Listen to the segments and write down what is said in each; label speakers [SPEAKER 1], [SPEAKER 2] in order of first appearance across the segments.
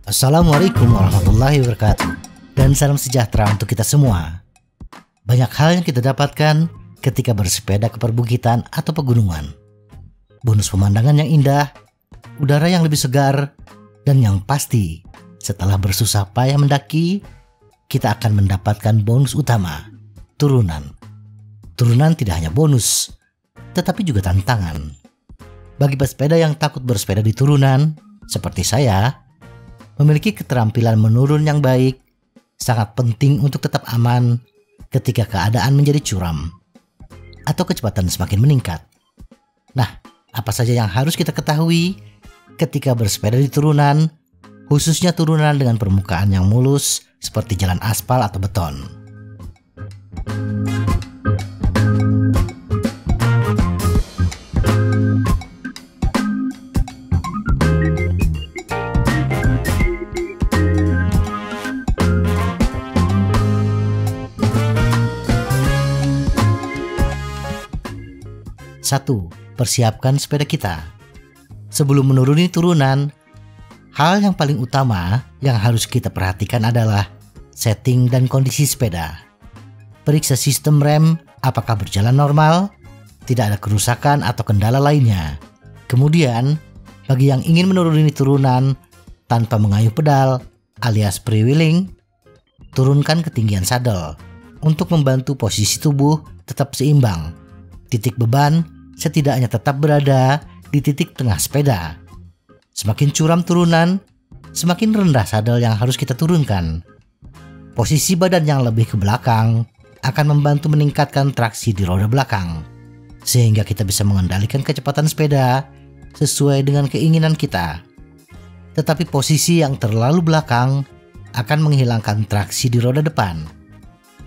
[SPEAKER 1] Assalamualaikum warahmatullahi wabarakatuh, dan salam sejahtera untuk kita semua. Banyak hal yang kita dapatkan ketika bersepeda ke perbukitan atau pegunungan. Bonus pemandangan yang indah, udara yang lebih segar, dan yang pasti setelah bersusah payah mendaki, kita akan mendapatkan bonus utama, turunan. Turunan tidak hanya bonus, tetapi juga tantangan. Bagi pesepeda yang takut bersepeda di turunan, seperti saya, memiliki keterampilan menurun yang baik sangat penting untuk tetap aman ketika keadaan menjadi curam atau kecepatan semakin meningkat. Nah, apa saja yang harus kita ketahui ketika bersepeda di turunan, khususnya turunan dengan permukaan yang mulus seperti jalan aspal atau beton? Satu, persiapkan sepeda kita. Sebelum menuruni turunan, hal yang paling utama yang harus kita perhatikan adalah setting dan kondisi sepeda. Periksa sistem rem apakah berjalan normal, tidak ada kerusakan atau kendala lainnya. Kemudian, bagi yang ingin menuruni turunan tanpa mengayuh pedal alias freewheeling, turunkan ketinggian sadel untuk membantu posisi tubuh tetap seimbang. Titik beban setidaknya tetap berada di titik tengah sepeda. Semakin curam turunan, semakin rendah sadel yang harus kita turunkan. Posisi badan yang lebih ke belakang akan membantu meningkatkan traksi di roda belakang, sehingga kita bisa mengendalikan kecepatan sepeda sesuai dengan keinginan kita. Tetapi posisi yang terlalu belakang akan menghilangkan traksi di roda depan,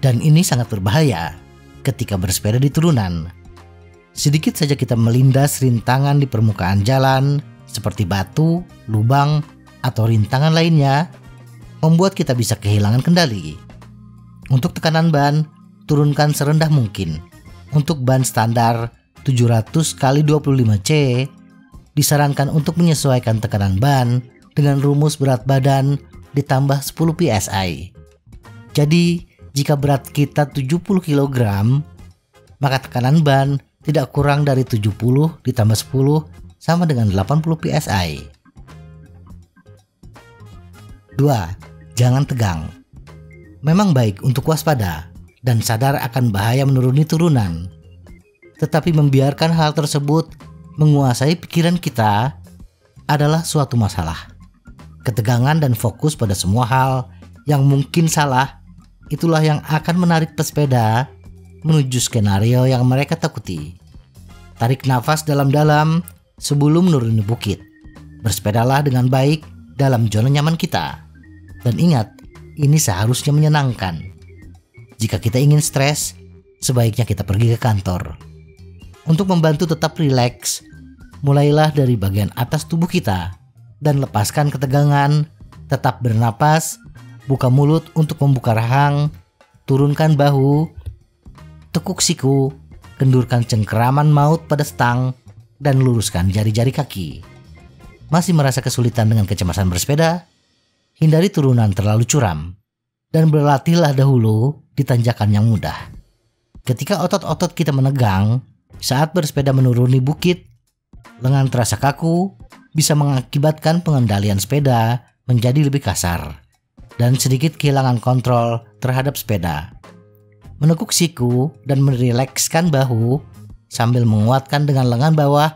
[SPEAKER 1] dan ini sangat berbahaya ketika bersepeda di turunan. Sedikit saja kita melindas rintangan di permukaan jalan seperti batu, lubang, atau rintangan lainnya, membuat kita bisa kehilangan kendali. Untuk tekanan ban, turunkan serendah mungkin. Untuk ban standar 700 x 25C, disarankan untuk menyesuaikan tekanan ban dengan rumus berat badan ditambah 10 psi. Jadi, jika berat kita 70 kg, maka tekanan ban tidak kurang dari 70 ditambah 10 sama dengan 80 psi. 2. Jangan tegang. Memang baik untuk waspada dan sadar akan bahaya menuruni turunan. Tetapi membiarkan hal tersebut menguasai pikiran kita adalah suatu masalah. Ketegangan dan fokus pada semua hal yang mungkin salah, itulah yang akan menarik pesepeda menuju skenario yang mereka takuti. Tarik nafas dalam-dalam sebelum menuruni bukit. Bersepedalah dengan baik dalam zona nyaman kita. Dan ingat, ini seharusnya menyenangkan. Jika kita ingin stres, sebaiknya kita pergi ke kantor. Untuk membantu tetap rileks, mulailah dari bagian atas tubuh kita dan lepaskan ketegangan. Tetap bernapas, buka mulut untuk membuka rahang, turunkan bahu, tekuk siku, kendurkan cengkeraman maut pada stang, dan luruskan jari-jari kaki. Masih merasa kesulitan dengan kecemasan bersepeda? Hindari turunan terlalu curam, dan berlatihlah dahulu di tanjakan yang mudah. Ketika otot-otot kita menegang, saat bersepeda menuruni bukit, lengan terasa kaku, bisa mengakibatkan pengendalian sepeda menjadi lebih kasar, dan sedikit kehilangan kontrol terhadap sepeda. Menekuk siku dan merilekskan bahu sambil menguatkan dengan lengan bawah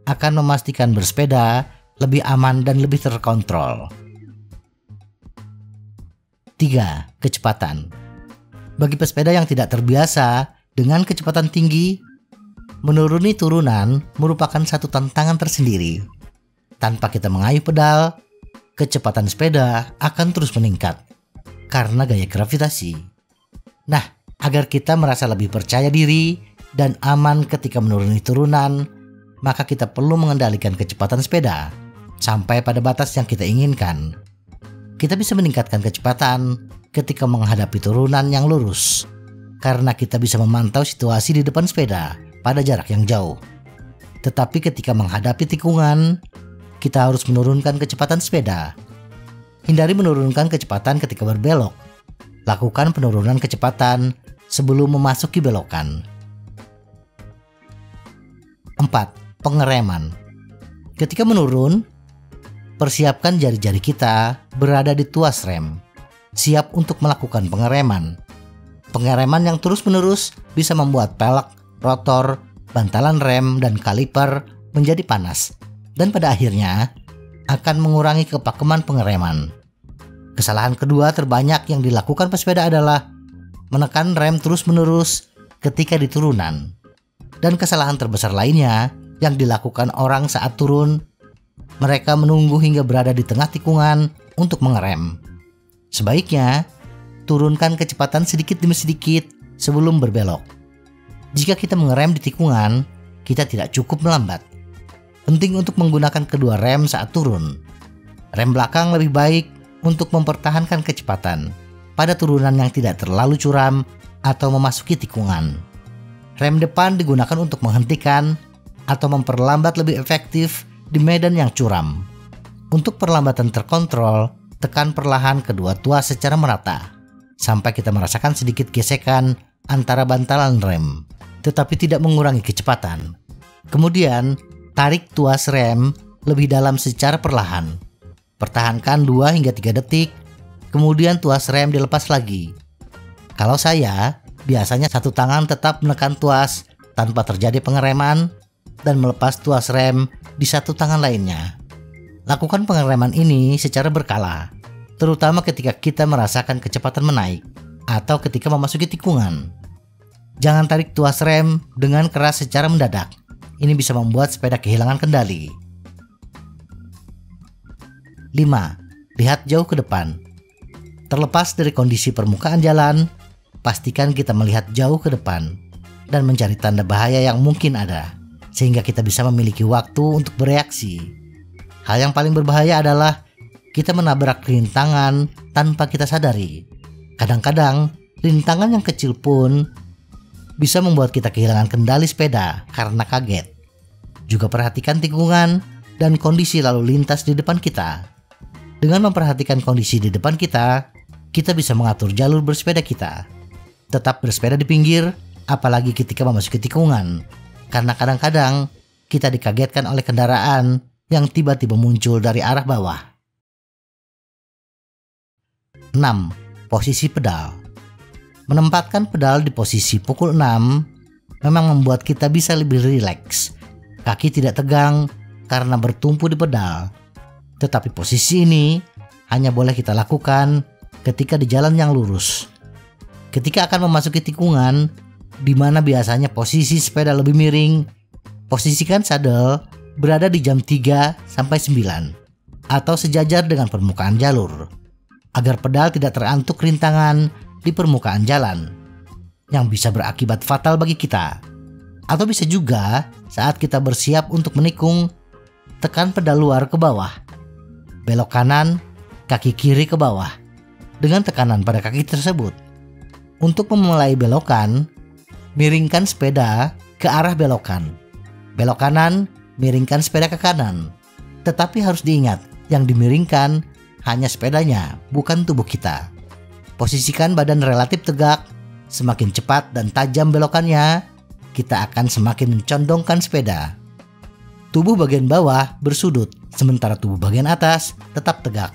[SPEAKER 1] akan memastikan bersepeda lebih aman dan lebih terkontrol. 3. Kecepatan. Bagi pesepeda yang tidak terbiasa dengan kecepatan tinggi, menuruni turunan merupakan satu tantangan tersendiri. Tanpa kita mengayuh pedal, kecepatan sepeda akan terus meningkat karena gaya gravitasi. Nah, agar kita merasa lebih percaya diri dan aman ketika menuruni turunan, maka kita perlu mengendalikan kecepatan sepeda sampai pada batas yang kita inginkan. Kita bisa meningkatkan kecepatan ketika menghadapi turunan yang lurus, karena kita bisa memantau situasi di depan sepeda pada jarak yang jauh. Tetapi ketika menghadapi tikungan, kita harus menurunkan kecepatan sepeda. Hindari menurunkan kecepatan ketika berbelok. Lakukan penurunan kecepatan sebelum memasuki belokan. 4. Pengereman. Ketika menurun, persiapkan jari-jari kita berada di tuas rem, siap untuk melakukan pengereman. Pengereman yang terus-menerus bisa membuat pelek, rotor, bantalan rem, dan kaliper menjadi panas, dan pada akhirnya akan mengurangi kepakeman pengereman. Kesalahan kedua terbanyak yang dilakukan pesepeda adalah menekan rem terus-menerus ketika di turunan. Dan kesalahan terbesar lainnya yang dilakukan orang saat turun, mereka menunggu hingga berada di tengah tikungan untuk mengerem. Sebaiknya, turunkan kecepatan sedikit demi sedikit sebelum berbelok. Jika kita mengerem di tikungan, kita tidak cukup melambat. Penting untuk menggunakan kedua rem saat turun. Rem belakang lebih baik untuk mempertahankan kecepatan pada turunan yang tidak terlalu curam atau memasuki tikungan. Rem depan digunakan untuk menghentikan atau memperlambat lebih efektif di medan yang curam. Untuk perlambatan terkontrol, tekan perlahan kedua tuas secara merata sampai kita merasakan sedikit gesekan antara bantalan rem, tetapi tidak mengurangi kecepatan. Kemudian, tarik tuas rem lebih dalam secara perlahan. Pertahankan 2 hingga 3 detik, kemudian tuas rem dilepas lagi. Kalau saya, biasanya satu tangan tetap menekan tuas tanpa terjadi pengereman dan melepas tuas rem di satu tangan lainnya. Lakukan pengereman ini secara berkala, terutama ketika kita merasakan kecepatan menaik atau ketika memasuki tikungan. Jangan tarik tuas rem dengan keras secara mendadak. Ini bisa membuat sepeda kehilangan kendali. 5. Lihat jauh ke depan. Terlepas dari kondisi permukaan jalan, pastikan kita melihat jauh ke depan dan mencari tanda bahaya yang mungkin ada, sehingga kita bisa memiliki waktu untuk bereaksi. Hal yang paling berbahaya adalah kita menabrak rintangan tanpa kita sadari. Kadang-kadang, rintangan yang kecil pun bisa membuat kita kehilangan kendali sepeda karena kaget. Juga perhatikan tikungan dan kondisi lalu lintas di depan kita. Dengan memperhatikan kondisi di depan kita, kita bisa mengatur jalur bersepeda kita. Tetap bersepeda di pinggir, apalagi ketika memasuki tikungan, karena kadang-kadang kita dikagetkan oleh kendaraan yang tiba-tiba muncul dari arah bawah. 6. Posisi pedal. Menempatkan pedal di posisi pukul 6 memang membuat kita bisa lebih rileks. Kaki tidak tegang karena bertumpu di pedal. Tetapi posisi ini hanya boleh kita lakukan ketika di jalan yang lurus. Ketika akan memasuki tikungan, di mana biasanya posisi sepeda lebih miring, posisikan sadel berada di jam 3 sampai 9 atau sejajar dengan permukaan jalur, agar pedal tidak terantuk rintangan di permukaan jalan yang bisa berakibat fatal bagi kita. Atau bisa juga saat kita bersiap untuk menikung, tekan pedal luar ke bawah, belok kanan, kaki kiri ke bawah dengan tekanan pada kaki tersebut. Untuk memulai belokan, miringkan sepeda ke arah belokan. Belok kanan, miringkan sepeda ke kanan. Tetapi harus diingat, yang dimiringkan hanya sepedanya, bukan tubuh kita. Posisikan badan relatif tegak. Semakin cepat dan tajam belokannya, kita akan semakin mencondongkan sepeda. Tubuh bagian bawah bersudut, sementara tubuh bagian atas tetap tegak.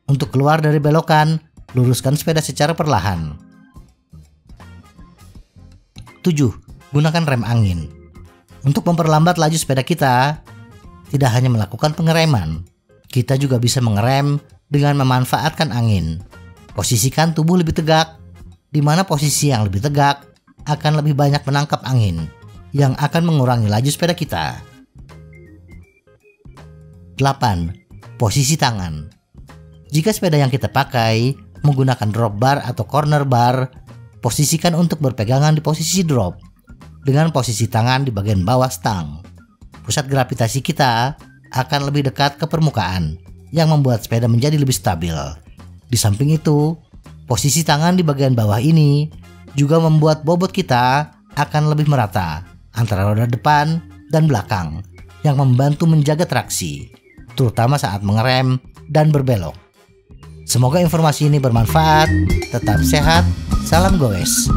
[SPEAKER 1] Untuk keluar dari belokan, luruskan sepeda secara perlahan. 7. Gunakan rem angin. Untuk memperlambat laju sepeda kita, tidak hanya melakukan pengereman, kita juga bisa mengerem dengan memanfaatkan angin. Posisikan tubuh lebih tegak, di mana posisi yang lebih tegak akan lebih banyak menangkap angin yang akan mengurangi laju sepeda kita. 8. Posisi tangan. Jika sepeda yang kita pakai menggunakan drop bar atau corner bar, posisikan untuk berpegangan di posisi drop dengan posisi tangan di bagian bawah stang. Pusat gravitasi kita akan lebih dekat ke permukaan yang membuat sepeda menjadi lebih stabil. Di samping itu, posisi tangan di bagian bawah ini juga membuat bobot kita akan lebih merata antara roda depan dan belakang yang membantu menjaga traksi, terutama saat mengerem dan berbelok. Semoga informasi ini bermanfaat. Tetap sehat, salam goes.